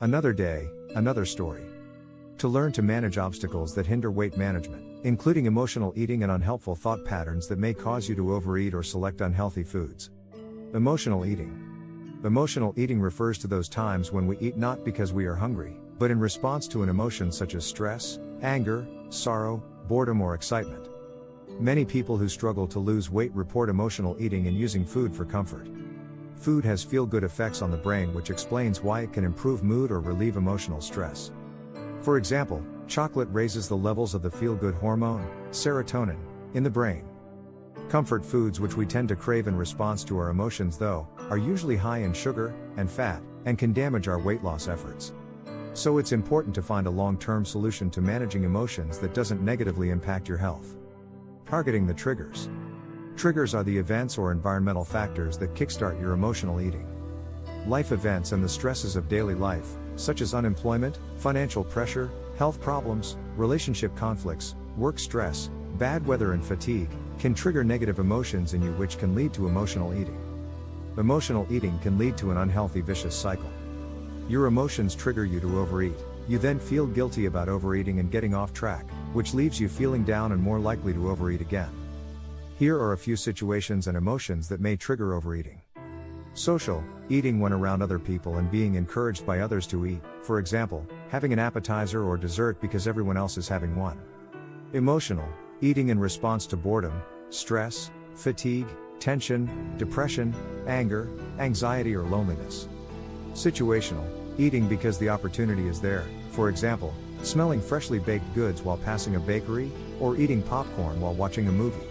Another day, another story. To learn to manage obstacles that hinder weight management, including emotional eating and unhelpful thought patterns that may cause you to overeat or select unhealthy foods. Emotional eating. Emotional eating refers to those times when we eat not because we are hungry, but in response to an emotion such as stress, anger, sorrow, boredom, or excitement. Many people who struggle to lose weight report emotional eating and using food for comfort. Food has feel-good effects on the brain, which explains why it can improve mood or relieve emotional stress. For example, chocolate raises the levels of the feel-good hormone, serotonin, in the brain. Comfort foods, which we tend to crave in response to our emotions, though, are usually high in sugar and fat, and can damage our weight loss efforts. So it's important to find a long-term solution to managing emotions that doesn't negatively impact your health. Targeting the triggers. Triggers are the events or environmental factors that kickstart your emotional eating. Life events and the stresses of daily life, such as unemployment, financial pressure, health problems, relationship conflicts, work stress, bad weather, and fatigue, can trigger negative emotions in you, which can lead to emotional eating. Emotional eating can lead to an unhealthy vicious cycle. Your emotions trigger you to overeat. You then feel guilty about overeating and getting off track, which leaves you feeling down and more likely to overeat again. Here are a few situations and emotions that may trigger overeating. Social, eating when around other people and being encouraged by others to eat, for example, having an appetizer or dessert because everyone else is having one. Emotional, eating in response to boredom, stress, fatigue, tension, depression, anger, anxiety, or loneliness. Situational, eating because the opportunity is there, for example, smelling freshly baked goods while passing a bakery, or eating popcorn while watching a movie.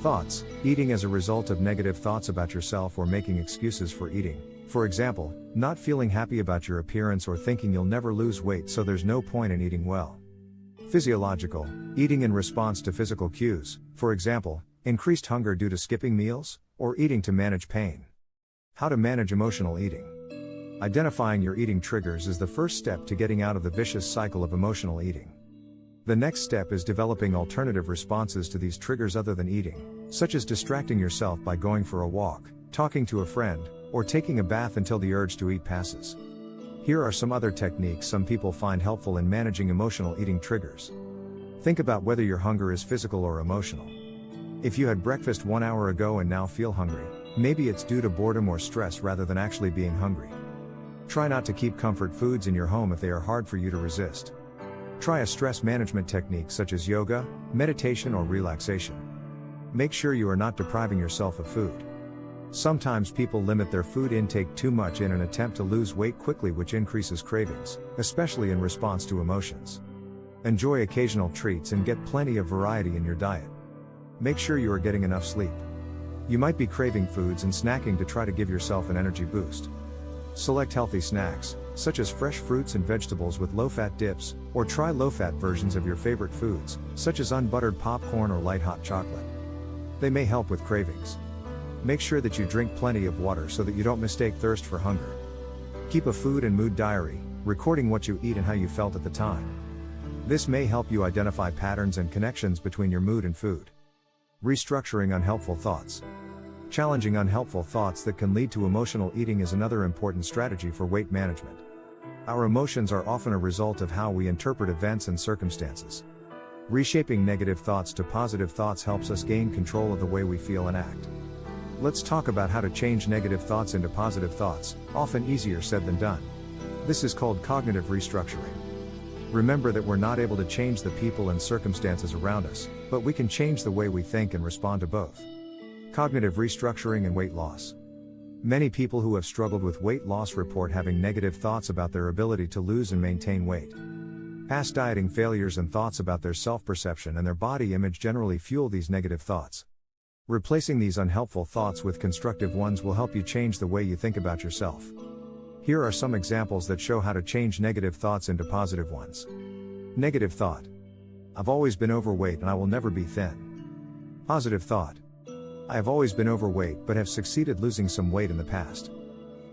Thoughts, eating as a result of negative thoughts about yourself or making excuses for eating, for example, not feeling happy about your appearance or thinking you'll never lose weight so there's no point in eating well. Physiological, eating in response to physical cues, for example, increased hunger due to skipping meals, or eating to manage pain. How to manage emotional eating. Identifying your eating triggers is the first step to getting out of the vicious cycle of emotional eating. The next step is developing alternative responses to these triggers other than eating, such as distracting yourself by going for a walk, talking to a friend, or taking a bath until the urge to eat passes. Here are some other techniques some people find helpful in managing emotional eating triggers. Think about whether your hunger is physical or emotional. If you had breakfast 1 hour ago and now feel hungry, maybe it's due to boredom or stress rather than actually being hungry. Try not to keep comfort foods in your home if they are hard for you to resist. Try a stress management technique such as yoga, meditation, or relaxation. Make sure you are not depriving yourself of food. Sometimes people limit their food intake too much in an attempt to lose weight quickly, which increases cravings, especially in response to emotions. Enjoy occasional treats and get plenty of variety in your diet. Make sure you are getting enough sleep. You might be craving foods and snacking to try to give yourself an energy boost. Select healthy snacks, such as fresh fruits and vegetables with low-fat dips, or try low-fat versions of your favorite foods, such as unbuttered popcorn or light hot chocolate. They may help with cravings. Make sure that you drink plenty of water so that you don't mistake thirst for hunger. Keep a food and mood diary, recording what you eat and how you felt at the time. This may help you identify patterns and connections between your mood and food. Restructuring unhelpful thoughts. Challenging unhelpful thoughts that can lead to emotional eating is another important strategy for weight management. Our emotions are often a result of how we interpret events and circumstances. Reshaping negative thoughts to positive thoughts helps us gain control of the way we feel and act. Let's talk about how to change negative thoughts into positive thoughts, often easier said than done. This is called cognitive restructuring. Remember that we're not able to change the people and circumstances around us, but we can change the way we think and respond to both. Cognitive restructuring and weight loss. Many people who have struggled with weight loss report having negative thoughts about their ability to lose and maintain weight. Past dieting failures and thoughts about their self-perception and their body image generally fuel these negative thoughts. Replacing these unhelpful thoughts with constructive ones will help you change the way you think about yourself. Here are some examples that show how to change negative thoughts into positive ones. Negative thought. I've always been overweight and I will never be thin. Positive thought. I have always been overweight but have succeeded losing some weight in the past.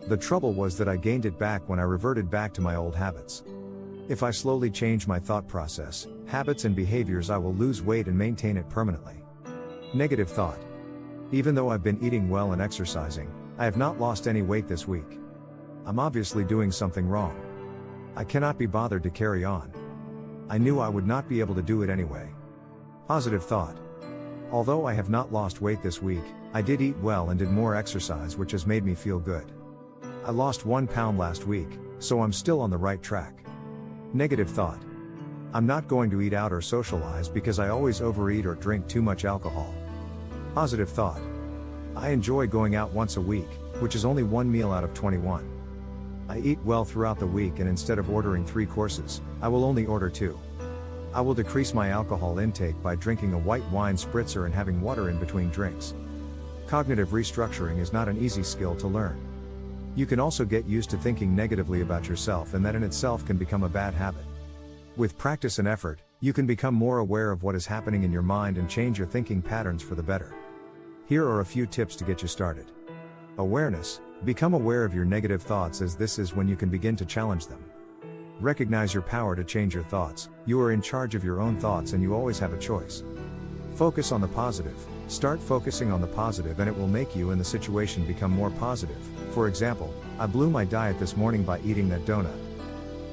The trouble was that I gained it back when I reverted back to my old habits. If I slowly change my thought process, habits and behaviors, I will lose weight and maintain it permanently. Negative thought. Even though I've been eating well and exercising, I have not lost any weight this week. I'm obviously doing something wrong. I cannot be bothered to carry on. I knew I would not be able to do it anyway. Positive thought. Although I have not lost weight this week, I did eat well and did more exercise, which has made me feel good. I lost 1 pound last week, so I'm still on the right track. Negative thought. I'm not going to eat out or socialize because I always overeat or drink too much alcohol. Positive thought. I enjoy going out once a week, which is only 1 meal out of 21. I eat well throughout the week, and instead of ordering 3 courses, I will only order 2. I will decrease my alcohol intake by drinking a white wine spritzer and having water in between drinks. Cognitive restructuring is not an easy skill to learn. You can also get used to thinking negatively about yourself, and that in itself can become a bad habit. With practice and effort, you can become more aware of what is happening in your mind and change your thinking patterns for the better. Here are a few tips to get you started. Awareness. Become aware of your negative thoughts, as this is when you can begin to challenge them. Recognize your power to change your thoughts. You are in charge of your own thoughts and you always have a choice. Focus on the positive. Start focusing on the positive and it will make you and the situation become more positive. For example, I blew my diet this morning by eating that donut.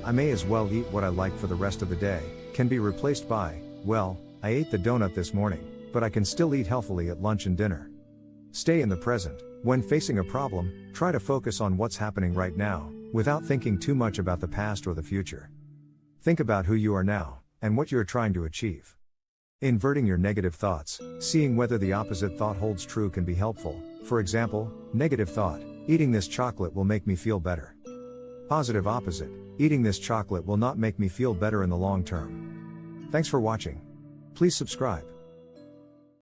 I may as well eat what I like for the rest of the day, can be replaced by, well, I ate the donut this morning, but I can still eat healthily at lunch and dinner. Stay in the present. When facing a problem, try to focus on what's happening right now, without thinking too much about the past or the future. Think about who you are now, and what you are trying to achieve. Inverting your negative thoughts, seeing whether the opposite thought holds true can be helpful. For example, negative thought, eating this chocolate will make me feel better. Positive opposite, eating this chocolate will not make me feel better in the long term. Thanks for watching. Please subscribe.